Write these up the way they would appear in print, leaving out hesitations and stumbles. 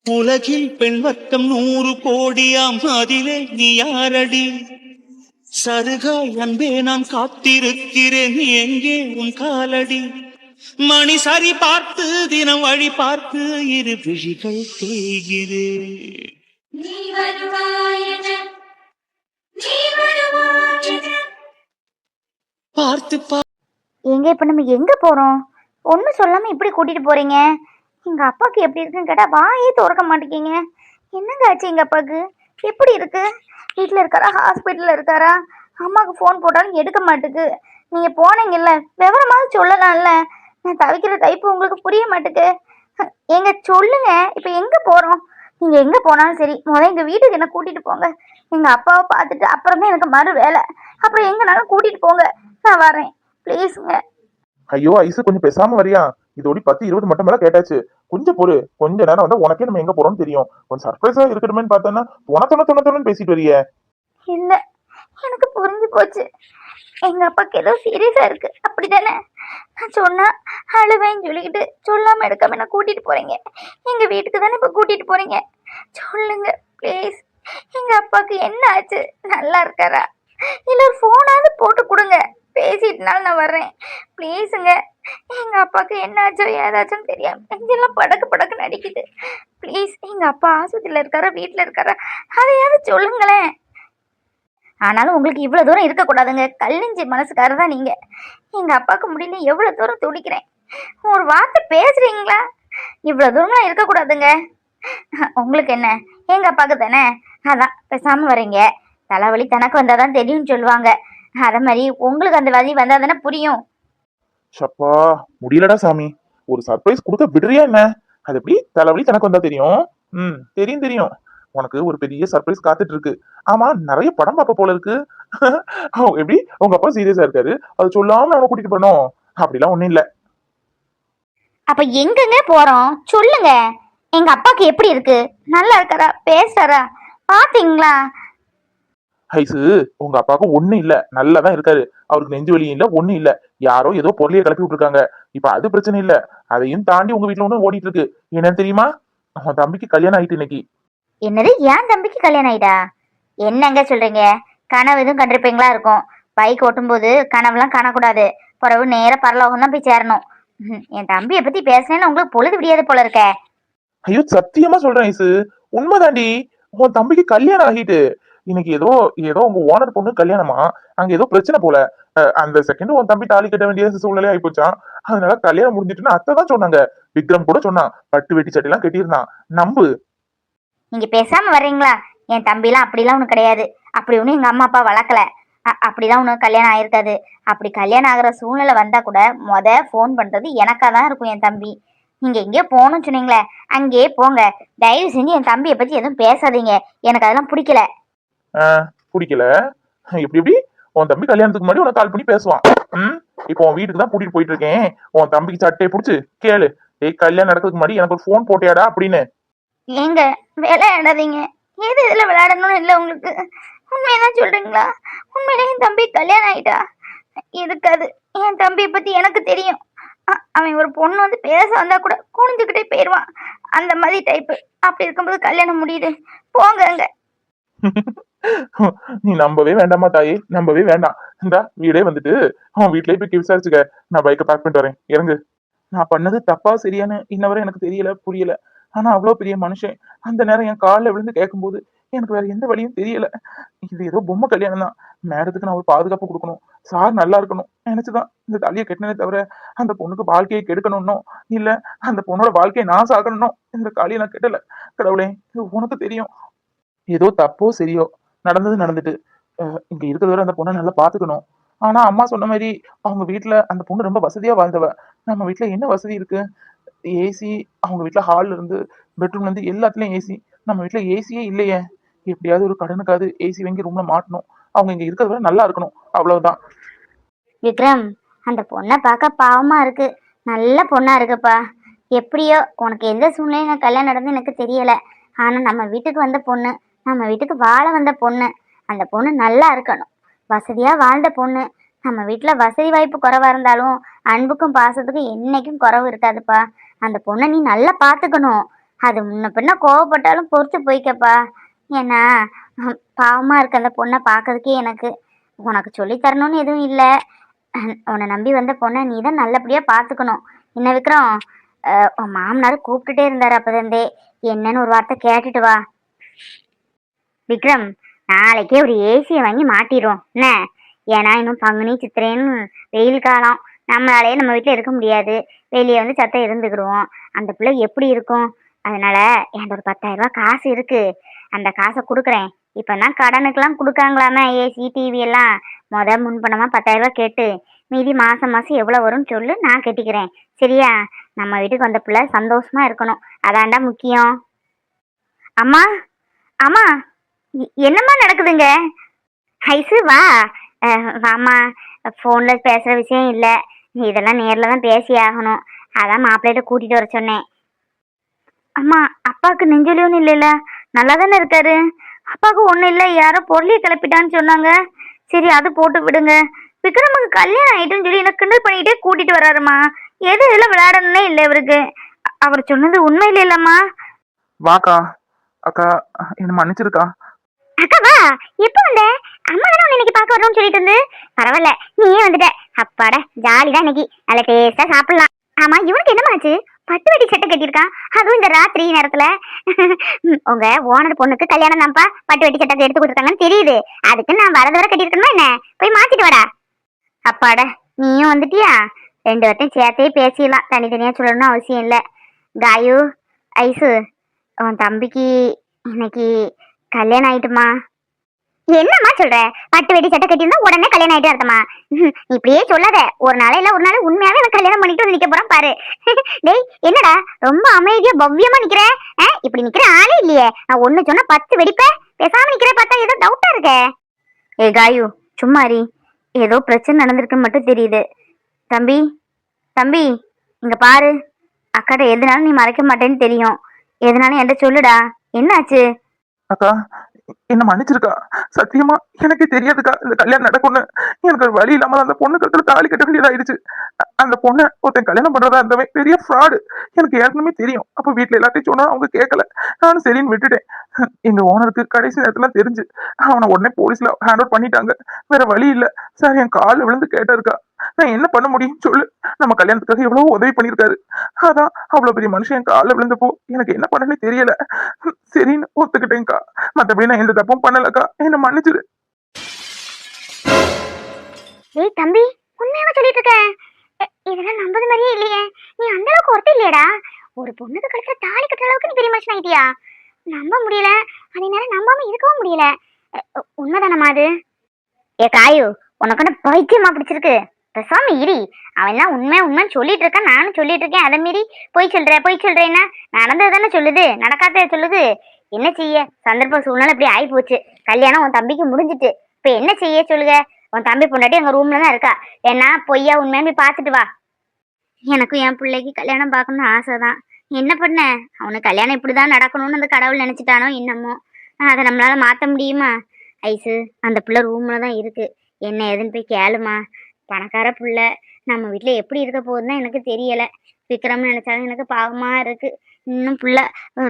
உலகில் பெண் வர்க்கம் 100 கோடியாம், அதிலே நீ யாரடி? சருகாய் அன்பே நான் காத்திருக்கிறேன், எங்கே உன் காலடி? மணி சரி பார்த்து தினம் வழி பார்த்து இரு விழிகள் தேய்கிறேன். பார்த்து எங்க இப்ப நம்ம எங்க போறோம்? ஒன்னும் சொல்லாம இப்படி கூட்டிட்டு போறீங்க. எங்க அப்பாக்கு எப்படி இருக்குன்னு கேட்டா வாயே திறக்க மாட்டேங்க. என்னங்க ஆச்சு எங்க அப்பாக்கு? எப்படி இருக்கு? வீட்டுல இருக்காரா, ஹாஸ்பிட்டல்ல இருக்காரா? அம்மாவுக்கு ஃபோன் போட்டாலும் எடுக்க மாட்டுக்கு. நீங்க போனீங்கல்ல, விவரமாவது சொல்லலாம்ல. நான் தவிக்கிற தைப்பு உங்களுக்கு புரிய மாட்டுக்கு. எங்க சொல்லுங்க, இப்ப எங்க போறோம்? நீங்க எங்க போனாலும் சரி, முதல்ல எங்க வீட்டுக்கு என்ன கூட்டிட்டு போங்க. எங்க அப்பாவை பார்த்துட்டு அப்புறமே எனக்கு மறு வேலை. அப்புறம் எங்கனாலும் கூட்டிட்டு போங்க, நான் வரேன். ப்ளீஸுங்க. ஐயோ ஐசு, கொஞ்சம் பேசாம வரியா? இதோடி 10-20 மட்டும் மேல கேட்டாச்சு. கொஞ்சம் பொறு, கொஞ்ச நேரம் வந்தா உனக்கே நம்ம எங்க போறோம்னு தெரியும். கொஞ்சம் சர்ப்ரைஸா இருக்கட்டுமே பார்த்தோன்னா தொண பேசிட்டு வரிய. இல்ல, எனக்கு புரிஞ்சு போச்சு. எங்க அப்பாக்கு ஏதோ சீரியஸா இருக்கு, அப்படிதானே? நான் சொன்னா அழுவேன்னு சொல்லிக்கிட்டு சொல்லாம எடுக்காம என்ன கூட்டிட்டு போறீங்க. எங்க வீட்டுக்கு தானே இப்ப கூட்டிட்டு போறீங்க. சொல்லுங்க ப்ளீஸ், எங்க அப்பாக்கு என்ன ஆச்சு? நல்லா இருக்காரா? இல்ல ஒரு போனாவது போட்டு கொடுங்க, பேசிட்டுனாலும் நான் வர்றேன். ப்ளீஸுங்க. எங்க அப்பாவுக்கு என்ன ஆச்சோ ஏதாச்சும் தெரியாம நெஞ்செல்லாம் படக்கு படக்கு நடிக்குது. ப்ளீஸ், எங்க அப்பா ஆஸ்பத்திரியில இருக்காரா வீட்டுல இருக்காரா அதையாவது சொல்லுங்களேன். ஆனாலும் உங்களுக்கு இவ்வளவு தூரம் இருக்கக்கூடாதுங்க. கல்லிஞ்சி மனசுக்காரர் தான் நீங்க. எங்க அப்பாவுக்கு முடியல, எவ்வளவு தூரம் துடிக்கிறேன். ஒரு வார்த்தை பேசுறீங்களா? இவ்வளவு தூரம்லாம் இருக்கக்கூடாதுங்க. உங்களுக்கு என்ன, எங்க அப்பாவுக்கு தானே, அதான் பேசாம வரீங்க. தலைவலி தனக்கு வந்தாதான் தெரியும்னு சொல்லுவாங்க. அத மாதிரி உங்களுக்கு அந்த வலி வந்தா தானே புரியும். சப்பா, முடியலடா சாமி. ஒரு சர்ப்ரைஸ் கொடுக்க விடுறியா என்ன? அது எப்படி தலைவலி தனக்கு வந்தா தெரியும்? தெரியும் தெரியும். உனக்கு ஒரு பெரிய சர்ப்ரைஸ் காத்துட்டு இருக்கு. ஆமா, நிறைய படம் பார்ப்ப போல இருக்கு. எப்படி உங்க அப்பா சீரியஸா இருக்காரு, அது சொல்லாம அவனை கூட்டிட்டு போனோம்? அப்படிலாம் ஒண்ணும் இல்ல. அப்ப எங்கங்க போறோம் சொல்லுங்க. எங்க அப்பாக்கு எப்படி இருக்கு? நல்லா இருக்காரா? பேசுறாரா? பாத்தீங்களா? ஐசு, உங்க அப்பாவுக்கு ஒண்ணும் இல்ல, நல்லாதான் இருக்காரு. அவருக்கு நெஞ்சு வலியும் இல்ல, ஒண்ணும் இல்ல. யாரோ ஏதோ பொருளைய கிளப்பி விட்டுருக்காங்க. இப்ப அது பிரச்சனை இல்ல. அதையும் தாண்டி உங்க வீட்டுல ஒண்ணு ஓடிட்டு இருக்கு. என்னன்னு தெரியுமா? அவன் தம்பிக்கு கல்யாணம் ஆயிட்டு இன்னைக்கு. என்னது, ஏன் தம்பிக்கு கல்யாணம் ஆயிட்டா? என்னங்க சொல்றீங்க? கனவு எதுவும் கண்டிருப்பீங்களா இருக்கும். பைக் ஓட்டும் போது கனவுலாம் காணக்கூடாது. பிறகு நேர பரலோகம் தான் போய் சேரணும். என் தம்பியை பத்தி பேசினேன்னு உங்களுக்கு பொழுது விடியாது போல இருக்க. ஐயோ, சத்தியமா சொல்றேன் ஐசு, உண்மைதாண்டி. உன் தம்பிக்கு கல்யாணம் ஆகிட்டு இன்னைக்கு. ஏதோ ஏதோ உங்க ஓனர் பொண்ணு கல்யாணமா, அங்க ஏதோ பிரச்சனை போல. அந்த செகண்ட் உன் தம்பி தாலி கட்ட வேண்டிய சூழ்நிலை ஆயிப்போச்சான். அதனால கல்யாணம் முடிஞ்சிட்டுன்னு அத்தை தான் சொன்னாங்க. விக்ரம் கூட சொன்னான், பட்டு வெட்டி சட்டை எல்லாம் கட்டியிருந்தான். நம்பு. நீங்க பேசாம வர்றீங்களா? என் தம்பிலாம் அப்படிலாம் ஒண்ணு கிடையாது. அப்படி ஒண்ணு எங்க அம்மா அப்பா வளர்க்கல. அப்படிலாம் ஒண்ணு கல்யாணம் ஆயிருக்காது. அப்படி கல்யாணம் ஆகுற சூழ்நிலை வந்தா கூட ஃபோன் பண்றது எனக்கா தான் இருக்கும். என் தம்பி நீங்க எங்கேயோ போகணும்னு சொன்னீங்களே, அங்கேயே போங்க. தயவு செஞ்சு என் தம்பியை பத்தி எதுவும் பேசாதீங்க. எனக்கு அதெல்லாம் பிடிக்கல. பிடிக்கல? இப்படி இப்படி உன் தம்பி கல்யாணத்துக்கு முன்னாடி உனக்கு கால் பண்ணி பேசுவான். இப்போ உன் வீட்டுக்கு தான் கூட்டிட்டு போயிட்டு இருக்கேன். உன் தம்பிக்கு சட்டையை பிடிச்சு கேளு, ஏய் கல்யாணம் நடக்கிறதுக்கு முன்னாடி எனக்கு ஒரு போன் போட்டியாடா அப்படின்னு. ஏங்க விளையாடாதீங்க. எது இதுல விளையாடணும்னு இல்லை உங்களுக்கு. உண்மையெல்லாம் சொல்றீங்களா? உண்மையிலே என் தம்பி கல்யாணம் ஆயிட்டா? இருக்காது. என் தம்பியை பத்தி எனக்கு தெரியும். அவன் ஒரு பொண்ணு வந்து பேச வந்தா கூட குனிஞ்சுக்கிட்டே போயிடுவான். அந்த மாதிரி டைப்பு. அப்படி இருக்கும்போது கல்யாணம் முடியுது? போங்க அங்க. நீ நம்பவே வேண்டாமா தாயே, நம்பவே வேண்டாம். இந்த வீடே வந்துட்டு அவன் வீட்லயே போய் விசாரிச்சுக்க. நான் பைக்கை பேக் பண்ணிட்டு வரேன், இறங்கு. நான் பண்ணது தப்பா சரியானு இன்னவரை எனக்கு தெரியல, புரியல. ஆனா அவ்வளவு பெரிய மனுஷன் அந்த நேரம் என் காலில் விழுந்து கேட்கும்போது எனக்கு வேற எந்த வழியும் தெரியல. இது ஏதோ பொம்மை கல்யாணம் தான். மேடத்துக்கு நான் ஒரு பாதுகாப்பு கொடுக்கணும், சார் நல்லா இருக்கணும் நினைச்சுதான் இந்த தாலியை கட்டினே தவிர அந்த பொண்ணுக்கு வாழ்க்கையை கெடுக்கணும்னோ இல்ல அந்த பொண்ணோட வாழ்க்கையை நான் சாகணும்னோ இந்த காலியை நான் கெட்டல. கடவுளே, உனக்கு தெரியும். ஏதோ தப்போ சரியோ நடந்தது நடந்துட்டு. இங்க இருக்கிறத வரை அந்த பொண்ணை நல்லா பாத்துக்கணும். ஆனா அம்மா சொன்ன மாதிரி அவங்க வீட்டுல அந்த பொண்ணு ரொம்ப வசதியா வாழ்ந்தவ. நம்ம வீட்டுல என்ன வசதி இருக்கு? ஏசி அவங்க வீட்டுல ஹால்ல இருந்து பெட்ரூம்ல இருந்து எல்லாத்துலயும் ஏசி. நம்ம வீட்டுல ஏசியே இல்லையே. எப்படியாவது ஒரு கடனுக்காவது ஏசி வாங்கி ரூம்ல மாட்டணும். அவங்க இங்க இருக்கிறத விட நல்லா இருக்கணும், அவ்வளவுதான். விக்ரம், அந்த பொண்ணை பார்க்க பாவமா இருக்கு. நல்ல பொண்ணா இருக்குப்பா. எப்படியோ உனக்கு எந்த சூழ்நிலையும் கல்யாணம் நடந்து எனக்கு தெரியல. ஆனா நம்ம வீட்டுக்கு வந்த பொண்ணு, நம்ம வீட்டுக்கு வாழ வந்த பொண்ணு, அந்த பொண்ணு நல்லா இருக்கணும். வசதியா வாழ்ந்த பொண்ணு. நம்ம வீட்டுல வசதி வாய்ப்பு குறைவா இருந்தாலும் அன்புக்கும் பாசத்துக்கும் என்னைக்கும் குறைவு இருக்காதுப்பா. அந்த பொண்ணை நீ நல்லா பாத்துக்கணும். அது முன்ன பின்ன கோவப்பட்டாலும் பொறுத்து போய்க்கப்பா. ஏன்னா பாவமா இருக்கு அந்த பொண்ணை பார்க்கறதுக்கே எனக்கு. உனக்கு சொல்லி தரணும்னு எதுவும் இல்லை. உன்னை நம்பி வந்த பொண்ணை நீ தான் நல்லபடியாக பார்த்துக்கணும். என்ன விக்ரம், உன் மாமனார் கூப்பிட்டுட்டே இருந்தார் அப்போதே. என்னன்னு ஒரு வார்த்தை கேட்டுட்டு வா. விக்ரம், நாளைக்கே ஒரு ஏசியை வாங்கி மாட்டிடுவோம் என்ன? ஏன்னா இன்னும் பங்குனி சித்திரைன்னு வெயில் காலம், நம்மளாலே நம்ம வீட்டில் இருக்க முடியாது. வெளியே வந்து சத்தம் இருந்துக்கிடுவோம். அந்த பிள்ளை எப்படி இருக்கும்? அதனால என்கிட்ட ஒரு 10,000 ரூபாய் காசு இருக்கு. அந்த காசை கொடுக்குறேன். இப்போதான் கடனுக்கெல்லாம் கொடுக்காங்களாமே ஏசி டிவி எல்லாம். முன்பணமாக 10,000 ரூபாய் கேட்டு மீதி மாதம் மாதம் எவ்வளோ வரும்னு சொல்லு, நான் கட்டிக்கிறேன். சரியா? நம்ம வீட்டுக்கு வந்த பிள்ளை சந்தோஷமா இருக்கணும், அதான்டா முக்கியம். அம்மா, அம்மா, என்னம்மா நடக்குதுங்க? ஐசு வா. வாம்மா, ஃபோனில் பேசுகிற விஷயம் இல்லை, இதெல்லாம் நேரில் தான் பேசி ஆகணும். அதான் மாப்பிள்ளைகிட்ட கூட்டிகிட்டு வர சொன்னேன். அம்மா, அப்பாவுக்கு நெஞ்சொலி ஒன்றும் இல்லைல்ல? நல்லா தானே இருக்காரு? அப்பாவுக்கு ஒன்றும் இல்லை, யாரோ பொருளையை கிளப்பிட்டான்னு சொன்னாங்க. சரி, அது போட்டு விடுங்க. விக்ரமுக்கு கல்யாணம் ஆகிட்டுன்னு சொல்லி எனக்கு கிண்டல் பண்ணிக்கிட்டே கூட்டிகிட்டு வர்றாருமா. எது இதெல்லாம் விளையாடணுன்னே இல்லை இவருக்கு. அவர் சொன்னது உண்மையில இல்லம்மா. வாக்கா. அக்கா, என்ன மன்னிச்சிருக்கா. அக்கா வா. எப்போ வந்த? அம்மா தானே உன்னை இன்னைக்கு பார்க்க வரணும்னு சொல்லிட்டு இருந்து. பரவாயில்ல, நீயே வந்துட்ட. அப்பாட, ஜாலி தான் இன்னைக்கு. நல்ல டேஸ்டா சாப்பிடலாம். ஆமா, இவனுக்கு என்னமாச்சு? பட்டு வெட்டி சட்டை கட்டியிருக்கான், அதுவும் இந்த ராத்திரி நேரத்துல. உங்க ஓனர் பொண்ணுக்கு கல்யாணம் தான்ப்பா, பட்டு வெட்டி சட்டை எடுத்து கொடுத்துருக்காங்கன்னு தெரியுது. அதுக்கு நான் வரது வர கட்டியிருக்கணுமா என்ன? போய் மாத்திட்டு வாடா. அப்பாட, நீயும் வந்துட்டியா? 2 வட்டம் சேர்த்தே பேசிடலாம், தனித்தனியா சொல்லணும்னு அவசியம் இல்லை. காயு, ஐசு, உன் தம்பிக்கு இன்னைக்கு கல்யாணம் ஆயிட்டுமா? என்னம்மா சொல்ற? பட்டு வெட்டி சட்டை கட்டியிருந்தா உடனே கல்யாணம் ஆயிட்டு அர்த்தமா? இப்படியே சொல்லாத. ஒரு நாளையில ஒரு நாள் உண்மையாவே எனக்கு கல்யாணம் பண்ணிட்டு வந்து நிக்க போறான் பாரு. டேய், என்னடா ரொம்ப அமைதியா பவ்யமா நிக்கிற? இப்படி நிக்கிற ஆளே இல்லையே. நான் ஒண்ணு சொன்னா 10 வெடிப்பேன். பேசாம நிக்கிற பார்த்தா ஏதோ டவுட்டா இருக்க. ஏ காயு, சும்மாரி. ஏதோ பிரச்சனை நடந்திருக்குன்னு மட்டும் தெரியுது. தம்பி, தம்பி, இங்க பாரு. அக்காட்ட எதுனாலும் நீ மறைக்க மாட்டேன்னு தெரியும். எதுனாலும் என்கிட்ட சொல்லுடா. என்னாச்சு? அக்கா, என்ன மன்னிச்சிருக்கா. சத்தியமா எனக்கு தெரியாதுக்கா இந்த கல்யாணம் நடக்கும்னு. எனக்கு ஒரு வழி இல்லாம அந்த பொண்ணு கத்துல தாலி கட்ட வேண்டியதாயிடுச்சு. அந்த பொண்ணை ஒருத்தன் கல்யாணம் பண்றதா இருந்தவன் பெரிய ஃப்ராடு. எனக்கு ஏற்கனவே தெரியும். அப்ப வீட்டுல எல்லாத்தையும் சொன்னா அவங்க கேட்கல. நானும் சரின்னு விட்டுட்டேன். எங்க ஓனருக்கு கடைசி நேரத்துல தெரிஞ்சு அவனை உடனே போலீஸ்ல ஹேண்ட் ஓவர் பண்ணிட்டாங்க. வேற வழி இல்ல. சார், என் காலில் விழுந்து கேட்டாருக்கா. நான் என்ன பண்ண முடியும் சொல்லு? நம்ம கல்யாணத்துக்காக எவ்வளவு உதவி பண்ணியிருக்காரு. அதான் அவ்வளவு பெரிய மனுஷன் என் காலில் விழுந்தப்போ எனக்கு என்ன பண்ணனே தெரியல. சரின்னு ஒத்துக்கிட்டேன்க்கா. மத்தபடி நான் எந்த தப்பும் பண்ணலக்கா. என்ன மன்னிச்சிரு. ஏய் தம்பி, உண்மையாவே சொல்லிட்டு இருக்க? இதெல்லாம் நம்பது மாதிரியே இல்லையே. நீ அந்த அளவுக்கு ஒருத்தர் இல்லையடா. ஒரு பொண்ணுக்கு கழுத்துல தாலி கட்டுற அளவுக்கு நீ பெரிய மனுஷன் ஆயிட்டியா? நம்ப முடியல. அதே நேரம் நம்பாம இருக்கவும் முடியல. உண்மைதானம்மா அது? ஏ காயு, உனக்கு பைத்தியமா பிடிச்சிருக்கு? பேசாம இரி. அவன் எல்லாம் உண்மைன்னு சொல்லிட்டு இருக்கான், நானும் சொல்லிட்டு இருக்கேன். அதை மீறி பொய் சொல்றேன்னா நடந்தது தானே சொல்லுது, நடக்காத சொல்லுது. என்ன செய்ய? சந்தர்ப்ப சூழ்நிலை இப்படி ஆகி போச்சு. கல்யாணம் உன் தம்பிக்கு முடிஞ்சிட்டு. இப்ப என்ன செய்ய சொல்லுங்க? உன் தம்பி பொண்டாட்டி எங்க ரூம்ல தான் இருக்கா. ஏன்னா பொய்யா உண்மையான்னு போய் பார்த்துட்டு வா. எனக்கும் என் பிள்ளைக்கு கல்யாணம் பார்க்கணும்னு ஆசைதான். என்ன பண்ண? அவனுக்கு கல்யாணம் இப்படிதான் நடக்கணும்னு அந்த கடவுள் நினைச்சிட்டானோ என்னமோ. அதை நம்மளால மாத்த முடியுமா? ஐசு, அந்த பிள்ளை ரூம்ல தான் இருக்கு. என்ன ஏதுன்னு போய் கேளுமா. பணக்கார பிள்ளை, நம்ம வீட்டுல எப்படி இருக்க போகுதுன்னு எனக்கு தெரியல. விக்ரம்னு நினைச்சாலும் எனக்கு பாவமா இருக்கு. இன்னும் புள்ள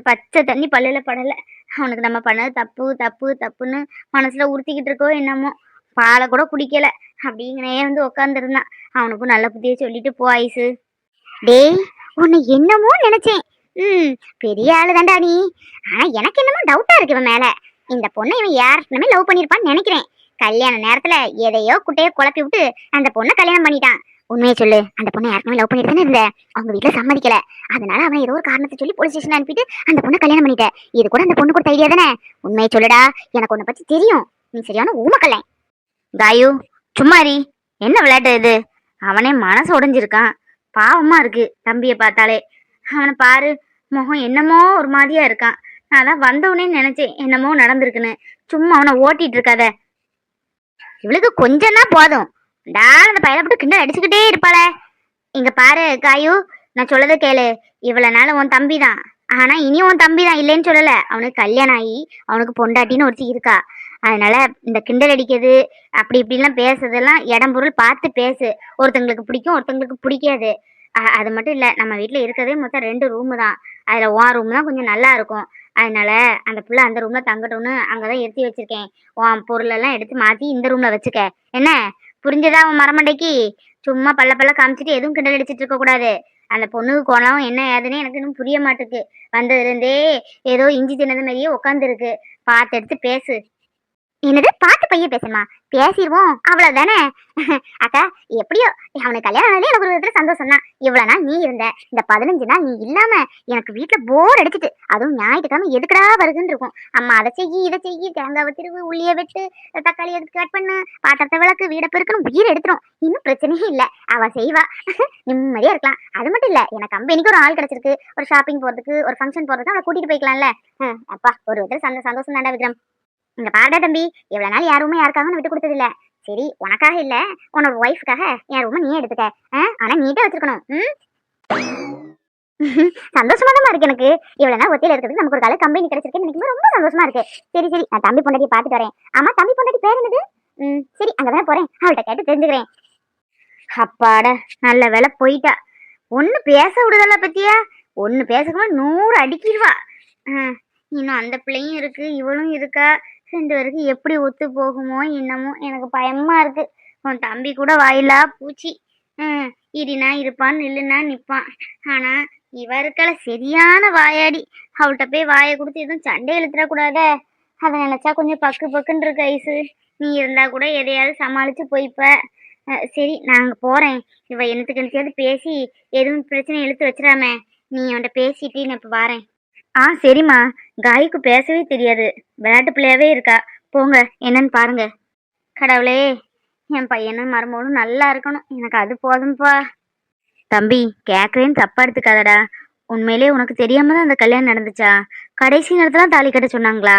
பச்சை தண்ணி பல்லுல படல. அவனுக்கு நம்ம பண்ணது தப்பு தப்பு தப்புன்னு மனசுல உறுத்திக்கிட்டு இருக்கோ என்னமோ. பாலை கூட குடிக்கல, அப்படிங்கனே வந்து உக்காந்துருந்தான். அவனுக்கும் நல்ல புத்திய சொல்லிட்டு போ ஐசு. டேய், உன்னை என்னமோ நினைச்சேன். பெரிய ஆளு தாண்டா நீ. ஆனா எனக்கு என்னமோ டவுட்டா இருக்கு இவன் மேல. இந்த பொண்ணை இவன் யாருக்குமே லவ் பண்ணிருப்பான்னு நினைக்கிறேன். கல்யாண நேரத்துல எதையோ குட்டையோ குழப்பி விட்டு அந்த பொண்ணை கல்யாணம் பண்ணிட்டான். உண்மையை சொல்லு, அந்த பொண்ணை யாருக்குமே லவ் பண்ணிட்டு தானே இருந்த. அவங்க வீட்டுல சம்மதிக்கல. அதனால அவன் ஏதோ ஒரு காரணத்தை சொல்லி போலீஸ் ஸ்டேஷன் அனுப்பிட்டு அந்த பொண்ணை கல்யாணம் பண்ணிட்ட. இது கூட அந்த பொண்ணு கொடுத்த ஐடியா தானே? உண்மையை சொல்லுடா, எனக்கு உன்னை பத்தி தெரியும். நீ சரியான ஊமக்கல்ல. காயு, சும்மாரி. என்ன விளையாட்டு இது? அவனே மனசு உடைஞ்சிருக்கான். பாவமா இருக்கு தம்பியை பார்த்தாலே. அவனை பாரு, முகம் என்னமோ ஒரு மாதிரியா இருக்கான். நான் தான் வந்தவனே நினைச்சேன் என்னமோ நடந்திருக்குன்னு. சும்மா அவனை ஓட்டிட்டு இருக்காத. இவளுக்கு கொஞ்சம் தான் போதும். அந்த பையனை போட்டு கிண்டல் அடிச்சுக்கிட்டே இருப்பாள. இங்க பாரு காயு, நான் சொல்லதை கேளு. இவ்வளவு நாள் உன் தம்பி தான். ஆனா இனி உன் தம்பி தான் இல்லைன்னு சொல்லல. அவனுக்கு கல்யாணம் ஆகி அவனுக்கு பொண்டாட்டின்னு ஒருத்தி இருக்கா. அதனால இந்த கிண்டல் அடிக்கிறது அப்படி இப்படிலாம் பேசுறதெல்லாம் இடம் பொருள் பார்த்து பேசு. ஒருத்தங்களுக்கு பிடிக்கும், ஒருத்தங்களுக்கு பிடிக்காது. அது மட்டும் இல்ல, நம்ம வீட்டுல இருக்கிறதே மொத்தம் 2 ரூமு தான். அதில் உன் ரூம் தான் கொஞ்சம் நல்லா இருக்கும். அதனால அந்த புள்ள அந்த ரூம்ல தங்கட்டும்னு அங்கதான் எடுத்து வச்சிருக்கேன். உன் பொருளெல்லாம் எடுத்து மாத்தி இந்த ரூம்ல வச்சுக்க. என்ன புரிஞ்சதா உன் மரமண்டைக்கு? சும்மா பல்ல பல்ல காமிச்சிட்டு எதுவும் கிண்டல் அடிச்சிட்டு இருக்க கூடாது. அந்த பொண்ணுக்கு கோலம் என்ன ஏதுன்னு எனக்கு இன்னும் புரிய மாட்டுக்கு. வந்ததுல இருந்தே ஏதோ இஞ்சி தின்னது மாதிரியே உட்காந்து இருக்கு. பார்த்து எடுத்து பேசு. என்னது பார்த்து பையன் பேசணுமா? பேசிடுவோம் அவ்வளவுதானே. அக்கா எப்படியோ அவனுக்கு கல்யாணம் ஆனதே எனக்கு ஒரு விதத்துல சந்தோஷம் தான். இவ்வளவு நாள் நீ இருந்த, இந்த 15 நாள் நீ இல்லாம எனக்கு வீட்டுல போர் அடிச்சிட்டு, அதுவும் ஞாயிற்றுக்கிழமை எதுக்கடா வருதுன்னு இருக்கும். அம்மா அதை செய்யி இதை செய்யி, தேங்காவை திருவு, உள்ளிய வெட்டு, தக்காளி எடுத்து கட் பண்ணு, பாத்திரத்தை விளக்கு, வீடை பெருக்கணும், உயிர் எடுத்துரும். இன்னும் பிரச்சனையே இல்லை, அவ செய்வா. நிம்மதியா இருக்கலாம். அது மட்டும் இல்ல, எனக்கு கம்பெனிக்கு ஒரு ஆள் கிடைச்சிருக்கு. ஒரு ஷாப்பிங் போறதுக்கு, ஒரு ஃபங்க்ஷன் போறதுக்கு அவளை கூட்டிட்டு போய்க்கலாம்ல. அப்பா ஒரு விதத்துல சந்தோஷம் தாண்டா விக்ரம். இங்க பாருடா தம்பி, இவ்வளவு நாள் யாருமே யாருக்காக விட்டு கொடுத்தது இல்ல. சரி உனக்காக இல்ல, உன்னோட ஒய்ஃப்காக என் ரூம நீயே எடுத்துக்க. ஆனா நீட்டா வச்சிருக்கணும். சந்தோஷமா தான் இருக்கு எனக்கு. இவ்வளவு நாள் ஒத்தையில இருக்கிறது நமக்கு ஒரு கால கம்பெனி கிடைச்சிருக்கு நினைக்கும் ரொம்ப சந்தோஷமா இருக்கு. சரி சரி, நான் தம்பி பொண்டாட்டியை பாத்துட்டு வரேன். ஆமா தம்பி பொண்டாட்டி பேர் என்னது? சரி அங்கதானே போறேன், அவள்கிட்ட கேட்டு தெரிஞ்சுக்கிறேன். அப்பாடா நல்ல வேலை போயிட்டா. ஒண்ணு பேச விடுதல பத்தியா? ஒண்ணு பேசக்கூட 100 அடிக்கிடுவா. இன்னும் அந்த பிள்ளையும் இருக்கு, இவளும் இருக்கா. 2 பேருக்கு எப்படி ஒத்து போகுமோ என்னமோ, எனக்கு பயமா இருக்கு. உன் தம்பி கூட வாயிலா பூச்சி. இடினா இருப்பான், நில்லுனா நிப்பான். ஆனா இவ இருக்கல சரியான வாயாடி. அவள்கிட்ட போய் வாயை கொடுத்து எதுவும் சண்டை இழுத்துடக்கூடாத. அதை நினைச்சா கொஞ்சம் பக்கு பக்குன்னு இருக்கு ஐசு. நீ இருந்தா கூட எதையாவது சமாளிச்சு போய்ப்ப. சரி நாங்க போறேன். இவ என்னத்துக்கு நினைச்சாவது பேசி எதுவும் பிரச்சனை இழுத்து வச்சிடாம. நீ அவன்கிட்ட பேசிட்டு நான் இப்ப வாரேன். சரிம்மா. காய்க்கு பேசவே தெரியாது, விளையாட்டு பிள்ளையாவே இருக்கா. போங்க என்னன்னு பாருங்க. கடவுளே, என் பையனும் மருமகளும் நல்லா இருக்கணும், எனக்கு அது போதும்பா. தம்பி கேட்கறேன்னு தப்பா எடுத்துக்காதடா. உண்மையிலே உனக்கு தெரியாம தான் அந்த கல்யாணம் நடந்துச்சா? கடைசி நேரத்துல தாலி கட்ட சொன்னாங்களா?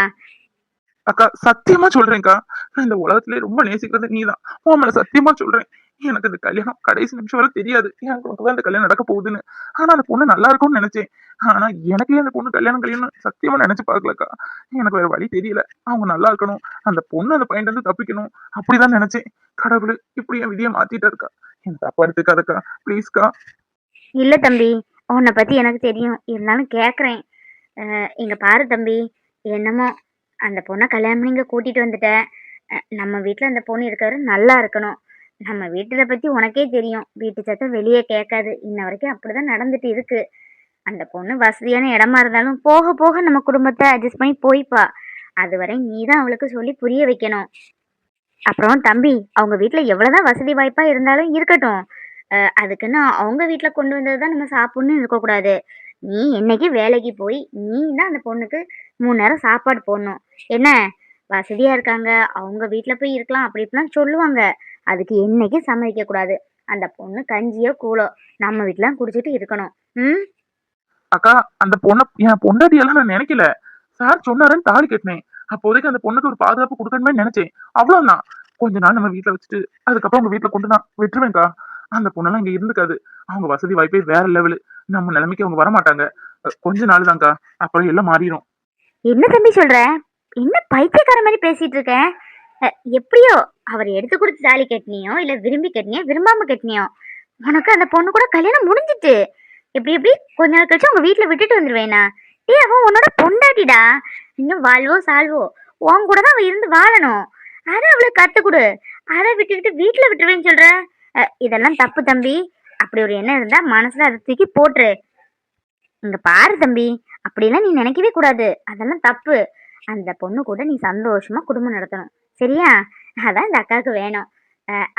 அக்கா சத்தியமா சொல்றேன்க்கா, நான் இந்த உலகத்திலே ரொம்ப நேசிக்கிறது நீதான். உன் மேல சத்தியமா சொல்றேன். எனக்கு இந்த கல்யாணம் கடைசி நிமிஷம் வரை தெரியாது. எனக்கு உனக்குதான் இந்த கல்யாணம் நடக்க போகுதுன்னு. ஆனா அந்த பொண்ணு நல்லா இருக்கும்னு நினைச்சேன். ஆனா எனக்கே அந்த பொண்ணு கல்யாணம் சத்தியமா நினைச்சு பாக்கலக்கா. எனக்கு வேற வழி தெரியல. அவங்க நல்லா இருக்கணும், அந்த பொண்ணு அந்த பையன் இருந்து தப்பிக்கணும், அப்படிதான் நினைச்சேன். கடவுள் இப்படி என் விதியை மாத்திட்டா இருக்கா. எனக்கு தப்பா எடுத்துக்காதக்கா பிளீஸ்க்கா. இல்ல தம்பி, உன்னை பத்தி எனக்கு தெரியும், இருந்தாலும் கேக்குறேன். இங்க பாரு தம்பி, என்னமோ அந்த பொண்ணை கல்யாணம் பண்ணி இங்க கூட்டிட்டு வந்துட்டேன். நம்ம வீட்டுல அந்த பொண்ணு இருக்காரு நல்லா இருக்கணும். நம்ம வீட்டுல பத்தி உனக்கே தெரியும், வீட்டு சத்தம் வெளியே கேட்காது. இன்ன வரைக்கும் அப்படிதான் நடந்துட்டு இருக்கு. அந்த பொண்ணு வசதியான இடமா இருந்தாலும் போக போக நம்ம குடும்பத்தை அட்ஜஸ்ட் பண்ணி போய்ப்பா. அதுவரை நீதான் அவளுக்கு சொல்லி புரிய வைக்கணும். அப்புறம் தம்பி, அவங்க வீட்டுல எவ்வளவுதான் வசதி வாய்ப்பா இருந்தாலும் இருக்கட்டும். அதுக்குன்னு அவங்க வீட்டுல கொண்டு வந்ததுதான் நம்ம சாப்பிடணும்னு இருக்கக்கூடாது. நீ என்னைக்கு வேலைக்கு போய் நீ தான் அந்த பொண்ணுக்கு 3 நேரம் சாப்பாடு போடணும். என்ன வசதியா இருக்காங்க, அவங்க வீட்டுல போய் இருக்கலாம் அப்படி இப்படிலாம் சொல்லுவாங்க. அதுக்கு என்னைக்கும் சம்மதிக்க கூடாது. அந்த பொண்ணு கஞ்சியோ கூழோ நம்ம வீட்டுல குடிச்சிட்டு இருக்கணும். அக்கா அந்த பொண்ணை என் பொண்டாட்டியெல்லாம் நான் நினைக்கல. சார் சொன்னாருன்னு தாலி கட்டினேன். அப்போதைக்கு அந்த பொண்ணுக்கு ஒரு பாதுகாப்பு கொடுக்கணுமே நினைச்சேன், அவ்வளவுதான். கொஞ்ச நாள் நம்ம வீட்டுல வச்சுட்டு அதுக்கப்புறம் உங்க வீட்டுல கொண்டு நான் விட்டுருவேன்க்கா. அந்த பொண்ணெல்லாம் இங்க இருந்துக்காது. அவங்க வசதி வாய்ப்பே வேற லெவலு. நம்ம நிலைமைக்கு அவங்க வரமாட்டாங்க. கொஞ்ச நாள் தான்க்கா, அப்புறம் எல்லாம் மாறிடும். என்ன தம்பி சொல்ற? என்ன பைத்தியக்கார மாதிரி பேசிட்டு இருக்க? எப்படியோ அவர் எடுத்து கொடுத்து தாலி கட்டினியோ, இல்ல விரும்பி கட்டினியோ விரும்பாம கட்டினியோ, உனக்கு அந்த பொண்ணு கூட கல்யாணம் முடிஞ்சிட்டு எப்படி எப்படி கொஞ்ச நாள் கழிச்சு உங்க வீட்டுல விட்டுட்டு வந்துருவேனா? அவன் உன்னோட பொண்டாட்டிடா. இன்னும் வாழ்வோ சால்வோ உன் கூட தான் அவ இருந்து வாழணும். அதை அவளுக்கு கத்து கொடு. அதை விட்டுக்கிட்டு வீட்டுல விட்டுருவேன்னு சொல்ற? இதெல்லாம் தப்பு தம்பி. அப்படி ஒரு எண்ணம் இருந்தா மனசுல அதை தூக்கி போட்டுரு. இங்க பாரு தம்பி, அப்படிலாம் நீ நினைக்கவே கூடாது. அதெல்லாம் தப்பு. அந்த பொண்ணு கூட நீ சந்தோஷமா குடும்பம் நடத்தணும், சரியா? அதான் இந்த அக்காவுக்கு வேணும்.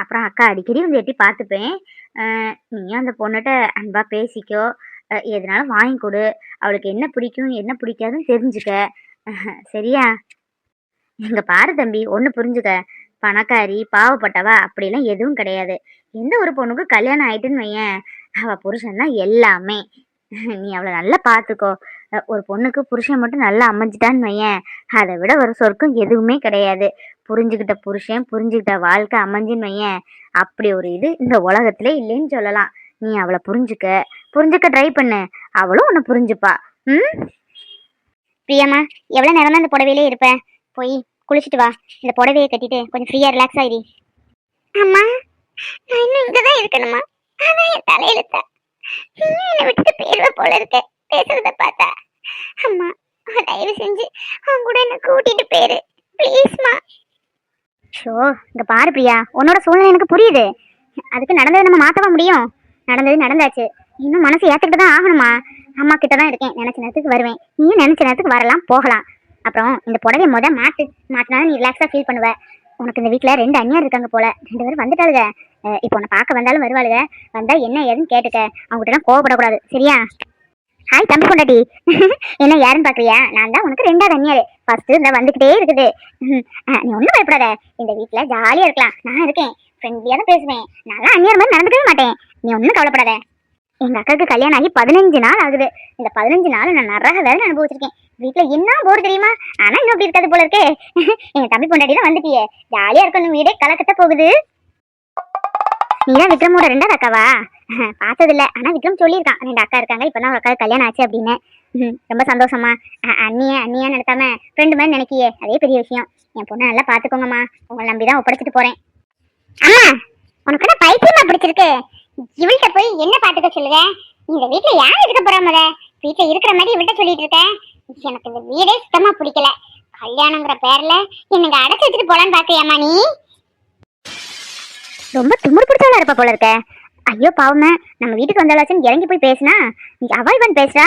அப்புறம் அக்கா அடிக்கடி வந்து எட்டி பார்த்துப்பேன். நீயும் அந்த பொண்ணுகிட்ட அன்பா பேசிக்கோ. எதுனாலும் வாங்கி கொடு. அவளுக்கு என்ன பிடிக்கும் என்ன பிடிக்காதுன்னு தெரிஞ்சுக்க, சரியா? இங்க பாரு தம்பி, ஒண்ணு புரிஞ்சுக்க. பணக்காரி பாவப்பட்டவா அப்படிலாம் எதுவும் கிடையாது. எந்த ஒரு பொண்ணுக்கு கல்யாணம் ஆயிட்டுன்னு வையேன், அவ புருஷன் தான் எல்லாமே. நீ அவளை நல்லா பார்த்துக்கோ. ஒரு பொண்ணுக்கு புருஷன் மட்டும் நல்லா அமைஞ்சிட்டான்னு வையேன், அதை விட ஒரு சொர்க்கம் எதுவுமே கிடையாது. புரிஞ்சுக்கிட்ட புருஷன் புரிஞ்சுக்கிட்ட வாழ்க்கை அமைஞ்சின்னு வையேன், அப்படி ஒரு இது இந்த உலகத்திலே இல்லைன்னு சொல்லலாம். நீ அவளை புரிஞ்சுக்க ட்ரை பண்ணு, அவளும் உன்னை புரிஞ்சுப்பா. பிரியம்மா, எவ்வளோ நேரம் தான் இந்த புடவையிலே இருப்ப? போய் குளிச்சுட்டு வா. இந்த புடவையை கட்டிட்டு கொஞ்சம் ஃப்ரீயா ரிலாக்ஸ் ஆயிரி. அம்மா நான் இன்னும் இங்கதான் இருக்கணுமா? அதான் என் தலையெழுத்த. என்னை விட்டுட்டு பேருவ போல இருக்க பேசுறத பார்த்தா. தயவு செஞ்சு அவங்க கூட என்ன கூட்டிட்டு போயிரு ப்ளீஸ்மா. ஷோ இங்க பாரு பிரியா, உன்னோட சூழ்நிலை எனக்கு புரியுது. அதுக்கு நடந்ததை நம்ம மாத்தவா முடியும்? நடந்தது நடந்தாச்சு, இன்னும் மனசு ஏத்துக்கிட்டு தான் ஆகணுமா? அம்மா கிட்ட தான் இருக்கேன், நினைச்ச நேரத்துக்கு வருவேன், நீயும் நினைச்ச நேரத்துக்கு வரலாம் போகலாம். அப்புறம் இந்த புடவை மாத்தினாலும் நீ ரிலாக்ஸா ஃபீல் பண்ணுவ. உனக்கு இந்த வீட்டுல 2 அண்ணியார் இருக்காங்க போல, 2 பேரும் வந்துட்டாளுங்க. இப்போ உன்னை பார்க்க வந்தாலும் வருவாளுங்க. வந்தா என்ன ஏதுன்னு கேட்டுக்க, அவங்ககிட்ட எல்லாம் கோவப்படக்கூடாது சரியா? ஹாய் தம்பி பொண்டாட்டி. என்ன யாருன்னு பாக்குறியா? நான் தான் உனக்கு 2வது அண்ணியாரு. ஃபர்ஸ்ட் இந்த வந்துகிட்டே இருக்குது. நீ ஒன்றும் பயப்படாத, இந்த வீட்டுல ஜாலியா இருக்கலாம், நான் இருக்கேன், ஃப்ரெண்ட்லியா தான் பேசுவேன், நல்லா அந்நியார் மாதிரி நடந்துக்கவே மாட்டேன், நீ ஒன்றும் கவலைப்படாத. எங்க அக்காவுக்கு கல்யாணம் ஆகி 15 நாள் ஆகுது. இந்த 15 நாள் நான் நிறைய வேலை அனுபவிச்சிருக்கேன். வீட்டுல என்ன போர் தெரியுமா? ஆனா இன்னும் அப்படி இருக்காது போல இருக்கே. எங்க தம்பி பொண்டாட்டி தான் வந்துட்டியே, ஜாலியா இருக்கணும், வீடே கலக்கட்ட போகுது. நீதான் விக்ரமோட 2வது அக்காவா? பார்த்தது இல்ல, ஆனா விக்ரம் சொல்லியிருக்கான் 2 அக்கா இருக்காங்க, இப்பதான் ஒரு அக்காவுக்கு கல்யாணம் ஆச்சு அப்படின்னு. ரொம்ப சந்தோஷமா. அண்ணியா நினைக்காம ஃப்ரெண்டு மாதிரி நினைக்கியே, அதே பெரிய விஷயம். என் பொண்ணை நல்லா பாத்துக்கோங்கம்மா, உங்களை நம்பிதான் ஒப்படைச்சிட்டு போறேன். அம்மா உனக்கு கூட பைத்தியமா பிடிச்சிருக்கு, இவள்கிட்ட போய் என்ன பாத்துக்க சொல்லுங்க? இந்த வீட்டுல யார் இருக்க போறா? வீட்டுல இருக்கிற மாதிரி இவள்கிட்ட சொல்லிட்டு இருக்கேன். எனக்கு இந்த வீடே சுத்தமா பிடிக்கல. கல்யாணங்கிற பேர்ல என்னங்க அடைச்சு வச்சுட்டு போலான்னு பாக்குறியாமா நீ? ரொம்ப திமிரு பிடிச்சவளா இருப்பா போல இருக்க. ஐயோ பாவமே, நம்ம வீட்டுக்கு வந்தாலும் இறங்கி போய் பேசினா நீ அவாய்வன் பேசுறா.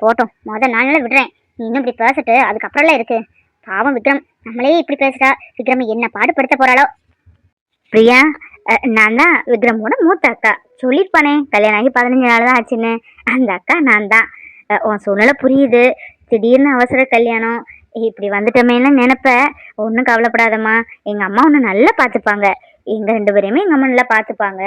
போட்டோம், முதல் நாள்ல விடுறேன், நீ இன்னும் இப்படி பேசிட்டு அதுக்கப்புறம்லாம் இருக்கு. பாவம் விக்ரம், நம்மளே இப்படி பேசுறா. விக்ரம் என்ன பாடுபடுத்த போறாளோ? பிரியா, நான் தான் விக்ரமோட மூத்த அக்கா. சொல்லிருப்பானே கல்யாணம் ஆகி 15 நாள் தான் ஆச்சுன்னு. அந்த அக்கா நான் தான். உன் சூழ்நிலை புரியுது, திடீர்னு அவசர கல்யாணம், இப்படி வந்துட்டோமேன்னு நினைப்ப. ஒன்றும் கவலைப்படாதம்மா, எங்க அம்மா உன்னை நல்லா பார்த்துப்பாங்க. எங்க 2 பேரையுமே எங்க அம்மா நல்லா பார்த்துப்பாங்க.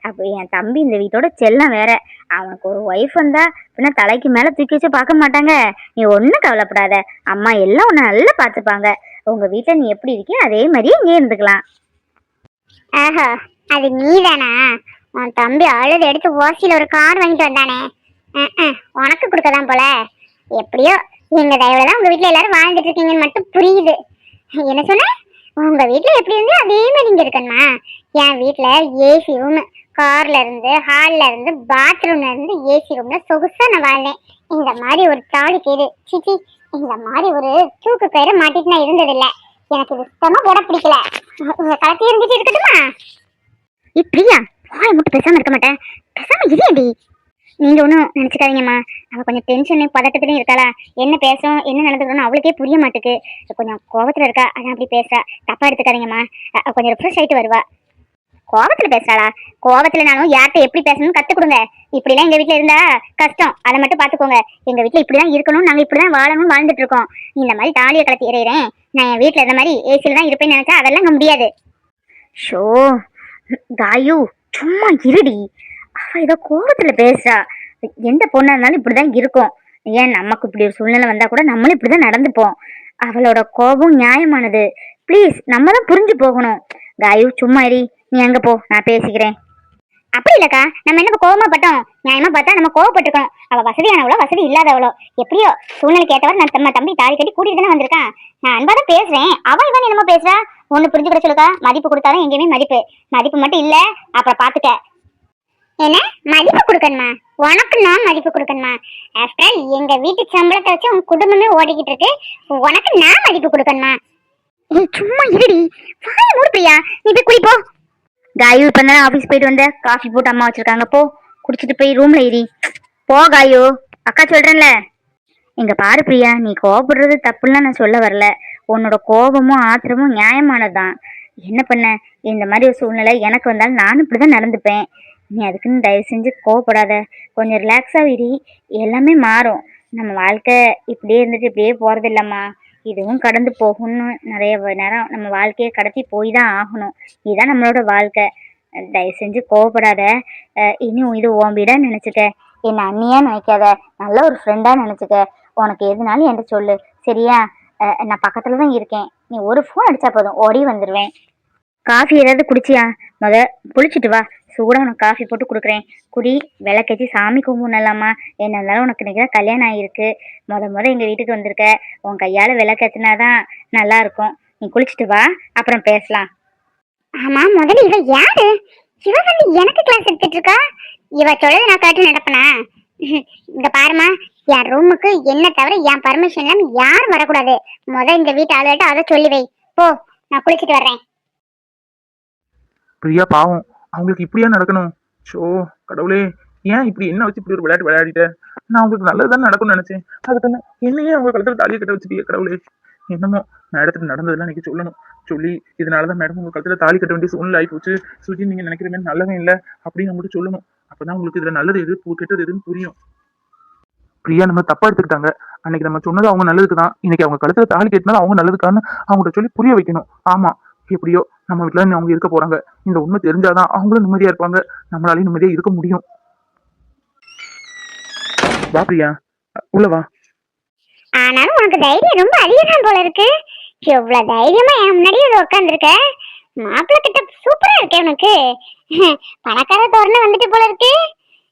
அப்போ என் தம்பி இந்த வீட்டோட செல்லம் வேற, அவனுக்கு ஒரு ஒய்ஃப் வந்தா பின்ன தலைக்கு மேல தூக்கி வச்சு பார்க்க மாட்டாங்க. நீ ஒன்றும் கவலைப்படாத, அம்மா எல்லாம் உன்னை நல்லா பார்த்துப்பாங்க. உங்க வீட்டில் நீ எப்படி இருக்கியோ அதே மாதிரியே இங்கே இருந்துக்கலாம். ஆஹா, அது நீதானா? உன் தம்பி அழுது எடுத்து ஓசியில ஒரு கார் வாங்கிட்டு வந்தானே, உனக்கு கொடுக்கதான் போல. எப்படியோ எங்க தயவுலதான் உங்க வீட்டுல எல்லாரும் வாழ்ந்துட்டு இருக்கீங்கன்னு மட்டும் புரியுது. என்ன சொன்ன? உங்க வீட்டுல எப்படி இருந்து அதே மாதிரி இங்க இருக்கணுமா? என் வீட்டுல ஏசி ரூம், கார்ல இருந்து ஹால்ல இருந்து பாத்ரூம்ல இருந்து ஏசி ரூம்ல சொகுசா நான் வாழ்ந்தேன். இந்த மாதிரி ஒரு தாலி கயிறு, சிச்சி இந்த மாதிரி ஒரு தூக்கு கயிறு மாட்டிட்டு நான் இருந்தது இல்ல. எனக்கு இது சுத்தமா போட பிடிக்கல. உங்க கலத்தி இருந்துட்டு இருக்கட்டுமா? இப்படியா? வாயை மட்டும் பேசாம இருக்க மாட்டேன், பேசாம இல்லையடி. நீங்க ஒன்றும் நினைச்சுக்காதீங்கம்மா, அவ கொஞ்சம் டென்ஷனு பதட்டத்துலையும் இருக்காளா. என்ன பேசும் என்ன நடந்துக்கணும்னு அவளுக்கே புரிய மாட்டுக்கு. கொஞ்சம் கோபத்துல இருக்கா, அதான் அப்படி பேசுறா. தப்பா எடுத்துக்காதீங்கம்மா, கொஞ்சம் ரிஃப்ரெஷ் ஆயிட்டு வருவா. கோபத்துல பேசுறாளா? கோபத்துல நானும் யார்கிட்ட எப்படி பேசணும்னு கத்து கொடுங்க. இப்படிலாம் எங்க வீட்டுல இருந்தா கஷ்டம், அதை மட்டும் பாத்துக்கோங்க. எங்க வீட்டுல இப்படிதான் இருக்கணும், நாங்க இப்படிதான் வாழணும்னு வாழ்ந்துட்டு இருக்கோம். இந்த மாதிரி தாலியை கலத்தி எறிகிறேன், நான் என் வீட்டுல இருந்த மாதிரி ஏசியில தான் இருப்பேன்னு நினைச்சா அதெல்லாம் இங்க முடியாது. ஷோ காயு, சும்மா இருடி. அவ ஏதோ கோபத்துல பேசுறா. எந்த பொண்ணா இருந்தாலும் இப்படிதான் இருக்கும். ஏன் நமக்கு இப்படி ஒரு சூழ்நிலை வந்தா கூட நம்மளும் இப்படிதான் நடந்துப்போம். அவளோட கோபம் நியாயமானது. ப்ளீஸ் நம்ம தான் புரிஞ்சு போகணும். காயு சும்மா இரு, நீ அங்க போ, நான் பேசிக்கிறேன். அப்படி இல்லக்கா, நம்ம என்ன கோபமா பட்டோம்? நியாயமா பார்த்தா நம்ம கோவப்பட்டுக்கணும். அவ வசதியானவளோ வசதி இல்லாதவளோ எப்படியோ சூழ்நிலைக்கு ஏற்றவர் நம்ம தம்பி தாலி கட்டி கூட்டிட்டு தானே வந்திருக்கான். நான் அன்பா தான் பேசுறேன், அவன் இவன் என்னமோ பேசுறா. ஒண்ணு புரிஞ்சுக்கிற சொல்லுக்கா, மதிப்பு கொடுத்தாலும் எங்கேயுமே மதிப்பு மட்டும் இல்ல. அப்புறம் பாத்துக்க. என்ன மதிப்பு கொடுக்கணுமா? உனக்கு நான் மதிப்பு கொடுக்கணுமா? ஆஃப்டர் எங்க வீட்டு சம்பளத்தை வச்சு உன் குடும்பமே ஓடிக்கிட்டு இருக்கு, உனக்கு நான் மதிப்பு கொடுக்கணுமா? சும்மா இருடி, வாய மூடு பிரியா, நீ போய் குளிப்போ. காயு இப்பதான் ஆபீஸ் போயிட்டு வந்த, காஃபி போட்டு அம்மா வச்சிருக்காங்க, போ குடிச்சிட்டு போய் ரூம்ல ஏறி போ. காயு அக்கா சொல்றேன்ல. இங்க பாரு பிரியா, நீ கோபப்படுறது தப்புன்னா நான் சொல்ல வரல. உன்னோட கோபமும் ஆத்திரமும் நியாயமானதுதான். என்ன பண்ண, இந்த மாதிரி ஒரு சூழ்நிலை எனக்கு வந்தாலும் நானும் இப்படிதான் நடந்துப்பேன். நீ அதுக்குன்னு தயவு செஞ்சு கோவப்படாத, கொஞ்சம் ரிலாக்ஸா இரு, எல்லாமே மாறும். நம்ம வாழ்க்கை இப்படியே இருந்துட்டு இப்படியே போறது இல்லம்மா, இதுவும் கடந்து போகணும்னு நிறைய நேரம் நம்ம வாழ்க்கையை கடத்தி போய் தான் ஆகணும். இதுதான் நம்மளோட வாழ்க்கை. தயவு செஞ்சு கோவப்படாத. இன்னும் இது உன் வீடா நினைச்சுக்க, என்ன அண்ணியா நினைக்காத, நல்ல ஒரு ஃப்ரெண்டா நினைச்சுக்க. உனக்கு எதுனாலும் என்கிட்ட சொல்லு சரியா? நான் பக்கத்துல தான் இருக்கேன், நீ ஒரு ஃபோன் அடிச்சா போதும் ஓடி வந்துடுவேன். காஃபி ஏதாவது குடிச்சியா? குளிச்சுட்டு வா, சூடாக உனக்கு காஃபி போட்டு கொடுக்குறேன், குடி. விளக்கேற்றி சாமி கும்பிடலாமா? என்ன இருந்தாலும் உனக்கு இன்னைக்கு தான் கல்யாணம் ஆகிருக்கு, முத எங்கள் வீட்டுக்கு வந்திருக்க, உன் கையால் விளக்கேற்றினாதான் நல்லா இருக்கும். நீ குளிச்சுட்டு வா, அப்புறம் பேசலாம். ஆமா, முதல்ல இவ யாரு? இவ வந்து எனக்கு கிளாஸ் எடுத்துட்டு இருக்கா. இவ சொல்றது நான் கேட்டு நடப்பனா? இங்க பாருமா, என் ரூமுக்கு என்ன தவிர என் பர்மிஷன் இல்லாம யாரும் வரக்கூடாது. இந்த வீட்டு ஆளுகிட்ட அதை சொல்லி வை. போ, நான் குளிச்சுட்டு வர்றேன். பிரியா பாவம், அவங்களுக்கு இப்படியா நடக்கணும்? ஷோ கடவுளே, ஏன் இப்படி என்ன வச்சு இப்படி ஒரு விளையாட்டு விளையாடிட்டேன்? நான் அவங்களுக்கு நல்லதுதான் நடக்கும்னு நினைச்சேன். அதுக்குன்னு என்னையே அவங்க கழுத்துல தாலியை கட்ட வச்சுட்டியே கடவுளே. என்னமோ மேடத்துக்கு நடந்ததெல்லாம் இன்னைக்கு சொல்லணும். சொல்லி இதனாலதான் மேடம் உங்க கழுத்துல தாலி கட்ட வேண்டிய சூழ்நிலை ஆகி போச்சு. சுஜி நீங்க நினைக்கிற மாதிரி நல்லவன் இல்லை அப்படின்னு அவங்களுக்கு சொல்லணும். அப்பதான் உங்களுக்கு இதுல நல்லது எது கெட்டது எதுன்னு புரியும். பிரியா நம்ம தப்பா எடுத்துக்கிட்டாங்க. அன்னைக்கு நம்ம சொன்னது அவங்க நல்லதுக்கு தான். இன்னைக்கு அவங்க கழுத்துல தாலி கட்டினாலும் அவங்க நல்லதுக்கான்னு அவங்கள்ட்ட சொல்லி புரிய வைக்கணும். ஆமா, எப்படியோ நம்ம வீட்டுல அவங்க இருக்க போறாங்க. இந்த உண்மை தெரிஞ்சாதான் அவங்களும் நிம்மதியா இருப்பாங்க, நம்மளாலையும் நிம்மதியா இருக்க முடியும். வா பிரியா, உள்ள வா. ஆனாலும் உனக்கு தைரியம் ரொம்ப அதிகம் போல இருக்கு. எவ்வளவு தைரியமா என் முன்னாடி வந்து உட்காந்துருக்க. மாப்பிள்ளை கிட்ட சூப்பரா இருக்கே உனக்கு. பணக்கார தோரணை வந்துட்டு போல இருக்கு.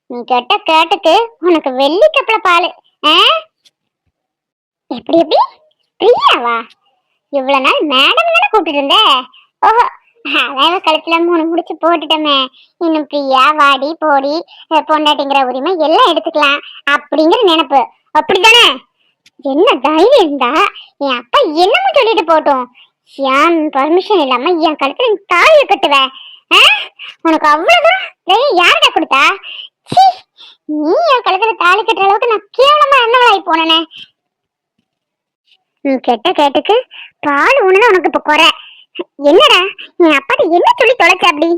நீ கேட்ட கேட்டுக்கு உனக்கு வெள்ளி கப்பல பாலு. எப்படி எப்படி பிரியாவா? இவ்வளவு நாள் மேடம் தானே கூப்பிட்டு இருந்த. ஓஹோ, அதான் கழுத்துல 3 முடிச்சு போட்டுட்டோமே. இன்னும் பிரியா வாடி போடி பொண்டாட்டிங்கிற உரிமை எல்லாம் எடுத்துக்கலாம் அப்படிங்கிற நினைப்பு, அப்படித்தானே? என்ன தைரியம் இருந்தா என் அப்பா என்னமோ சொல்லிட்டு போட்டோம், என் பர்மிஷன் இல்லாம என் கழுத்துல நீ தாலியை கட்டுவ? உனக்கு அவ்வளவுதான் தைரியம் யார்கிட்ட கொடுத்தா? நீ என் கழுத்துல தாலி கட்டுற அளவுக்கு நான் கேவலமா என்னவளாயி போனேனே. நீ கெட்ட கேட்டுக்கு பால் உனதான் உனக்கு இப்ப குறை. என்னடா என் அப்பாட்ட என்ன சொல்லி தொலைச்ச? அப்படி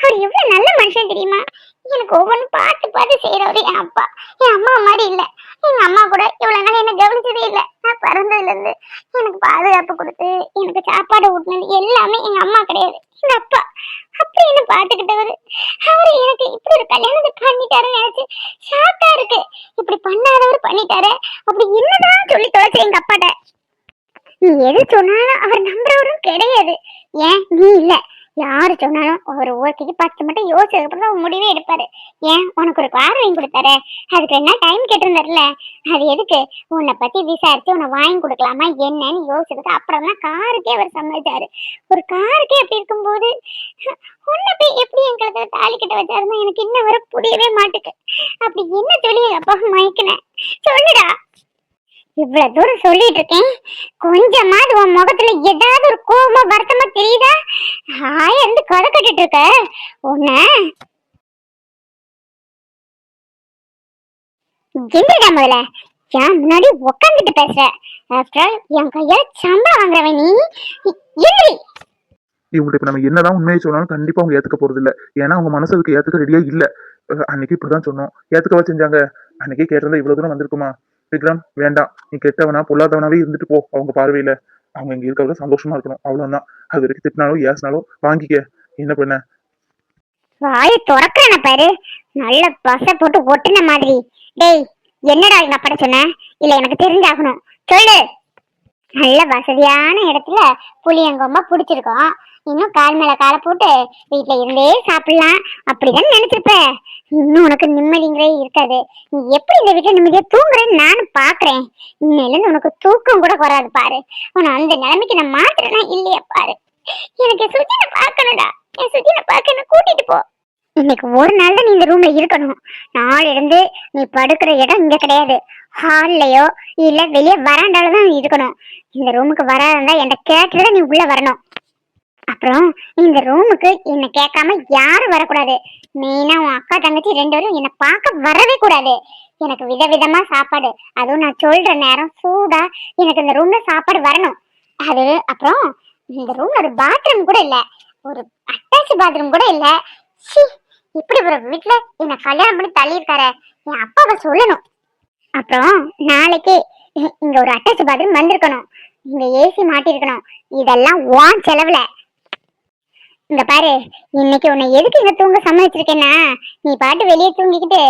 அவர் எவ்வளவு நல்ல மனுஷன் தெரியுமா? எனக்கு ஒவ்வொன்றும் பார்த்து பார்த்து செய்யறவரு என் அப்பா. என் அம்மா மாதிரி இல்ல. எங்க அம்மா கூட இவ்வளவு நாள் என்ன கவனிச்சதே இல்லை. நான் பிறந்ததுல இருந்து எனக்கு பாதுகாப்பு கொடுத்து எனக்கு சாப்பாடு ஊட்டினது எல்லாமே எங்க அம்மா கிடையாது, எங்க அப்பா. அப்படி என்ன பாத்துக்கிட்டவரு அவரு எனக்கு இப்படி ஒரு கல்யாணத்தை பண்ணிட்டாருன்னு நினைச்சு ஷாக்கா இருக்கு. இப்படி பண்ணாதவர் பண்ணிட்டாரு. அப்படி என்னதான் சொல்லி தொலைச்ச எங்க அப்பாட்ட? நீ எது சொன்னாலும் அவர் நம்புறவரும் கிடையாது. ஏன் நீ இல்ல, யாரு சொன்னாலும் ஒரு ஓகேக்கு 10 மட்டும் யோசிச்சதுக்கப்புறம் முடிவே எடுப்பாரு. ஏன் உனக்கு ஒரு கார் வாங்கி கொடுத்தாரு, அதுக்கு என்ன டைம் கேட்டிருந்தாருல, அது எதுக்கு? உன்னை பத்தி விசாரிச்சு உன்னை வாங்கி கொடுக்கலாமா என்னன்னு யோசிச்சதுக்கு அப்புறம் தான் காருக்கே அவர் சம்மதிச்சாரு. ஒரு காருக்கே எப்படி இருக்கும்போது உன்னை போய் எப்படி என் கழுத்துல தாலி கட்ட வச்சாருன்னா எனக்கு இன்னும் வர புரியவே மாட்டுக்கு. அப்படி என்ன சொல்லி அப்பா மயக்கினேன் சொல்லுடா. இவ்வளவு தூரம் சொல்லிட்டு இருக்கேன், கொஞ்சமாவது உன் முகத்துல ஏதாவது ஒரு கோபமா வருத்தமா தெரியுதா? இருந்து கதை கட்டிட்டு இருக்க உன்ன எந்திரிடா முதல்ல. என் முன்னாடி உக்காந்துட்டு பேசுற. ஆஃப்டர் என் கையால சம்பளம் வாங்குறவன் நீ. எந்திரி. இவங்ககிட்ட இப்ப நம்ம என்னதான் உண்மையை சொன்னாலும் கண்டிப்பா அவங்க ஏத்துக்க போறது இல்ல. ஏன்னா அவங்க மனசு அதுக்கு ஏத்துக்க ரெடியா இல்ல. அன்னைக்கு இப்படிதான் சொன்னோம், ஏத்துக்கவா செஞ்சாங்க. அன்னைக்கே கேட்டிருந்தா இவ்வளவு தூரம் வந்திருக்குமா? விக்ரம் வேண்டாம், நீ கெட்டவனா பொல்லாதவனாவே இருந்துட்டு போ. அவங்க பார்வையில அவங்க இங்க இருக்கிறத சந்தோஷமா இருக்கணும், அவ்வளவுதான். அது வரைக்கும் திட்டினாலோ ஏசினாலோ வாங்கிக்க. என்ன பண்ண வாய துறக்கிறன பாரு, நல்ல பசை போட்டு ஒட்டுன மாதிரி. டேய் என்னடா எங்க அப்பட சொன்ன? இல்ல எனக்கு தெரிஞ்சாகணும், சொல்லு. நல்ல வசதியான இடத்துல புளியங்கொம்ப பிடிச்சிருக்கோம். இன்னும் கால் மேல காலை போட்டு வீட்டுல இருந்தே சாப்பிடலாம் அப்படிதான் நினைச்சிருப்ப. இன்னும் உனக்கு நிம்மதிங்கிறே இருக்காது. நீ எப்படி இந்த வீட்டுல நிம்மதியா தூங்குறேன்னு நானும் பாக்குறேன். இன்னையில உனக்கு தூக்கம் கூட வராது பாரு. உன அந்த நிலைமைக்கு நான் மாத்துறேன்னா இல்லையா பாரு. எனக்கு சுஜினை பாக்கணும்டா. என் சுஜினை பார்க்க என்ன கூட்டிட்டு போ. இன்னைக்கு ஒரு நாள் தான் நீ இந்த ரூம்ல இருக்கணும். நாளை இருந்து நீ படுக்கிற இடம் இங்க கிடையாது. ஹால்லயோ இல்ல வெளியே வராண்டால தான் இருக்கணும். இந்த ரூமுக்கு வராதா என்கிட்ட கேட்டுதான் நீ உள்ள வரணும். அப்புறம் இந்த ரூமுக்கு என்ன கேட்காம யாரும் வரக்கூடாது. மெயினா உன் அக்கா தங்கச்சி 2 பேரும் என்ன பார்க்க வரவே கூடாது. எனக்கு விதவிதமா சாப்பாடு, அதுவும் நான் சொல்ற நேரம் சூடா எனக்கு இந்த ரூம்ல சாப்பாடு வரணும். அது அப்புறம் இந்த ரூம்ல ஒரு பாத்ரூம் கூட இல்ல, ஒரு அட்டாச் பாத்ரூம் கூட இல்ல. இப்படி ஒரு வீட்டுல என்ன கல்யாணம் பண்ணி தள்ளி இருக்காரு, என் அப்பாவை சொல்லணும். அப்புறம் நாளைக்கு இங்க ஒரு அட்டாச் பாத்ரூம் வந்திருக்கணும், இங்க ஏசி மாட்டிருக்கணும். இதெல்லாம் உன் செலவுல. இங்க பாரு, இன்னைக்கு உன்னை எதுக்கு இங்க தூங்க சம்மதிச்சிருக்கேன்னா, நீ பாட்டு வெளியே தூங்கிக்கிட்டு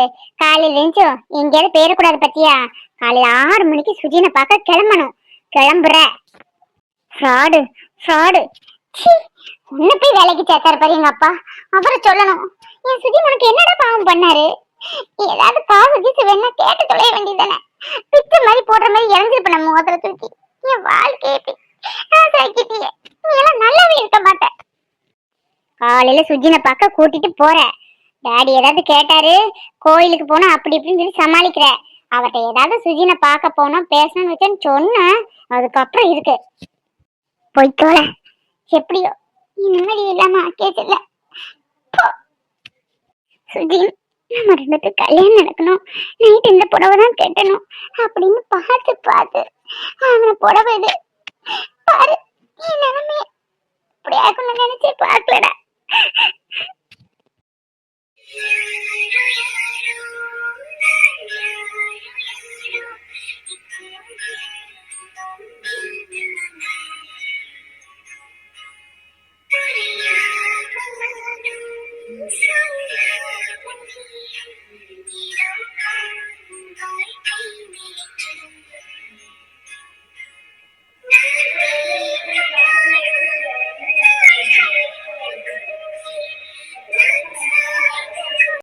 காலையில எழுந்தும் எங்கேயாவது பேரக்கூடாது பத்தியா? காலையில 6 மணிக்கு சுஜினை பார்க்க கிளம்பணும். கிளம்புற ஃப்ராடு ஃப்ராடு. உன்னை போய் வேலைக்கு சேர்த்தாரு பாரு எங்க அப்பா. அப்புறம் சொல்லணும், என் சுஜி உனக்கு என்னடா பாவம் பண்ணாரு? ஏதாவது காசு கீசு வேணா கேட்டு தொலைய வேண்டியதானே? பிச்சை மாதிரி போடுற மாதிரி இறங்கிருப்ப நம்ம முகத்துல தூக்கி. என் வாழ்க்கையை நீ எல்லாம் நல்லாவே இருக்க மாட்டேன். காலையில சுஜினை பார்க்க கூட்டிட்டு போற. டாடி ஏதாவது கேட்டாரு, கோயிலுக்கு போனா அப்படி இப்படின்னு சொல்லி சமாளிக்கிற. அவட்ட ஏதாவது சுஜினை பார்க்க போனோம் பேசணும்னு வச்சேன்னு சொன்னேன். அதுக்கப்புறம் இருக்கு போய்க்கோல. எப்படியோ நிம்மதி இல்லாம கேட்கல. சுஜி நம்ம ரெண்டு பேருக்கு கல்யாணம் நடக்கணும், நைட் இந்த புடவை தான் கட்டணும் அப்படின்னு பார்த்து பார்த்து அவனை புடவை இது பாரு. என் நிலைமைய இப்படி ஆகணும்னு நினைச்சே பார்க்கலடா.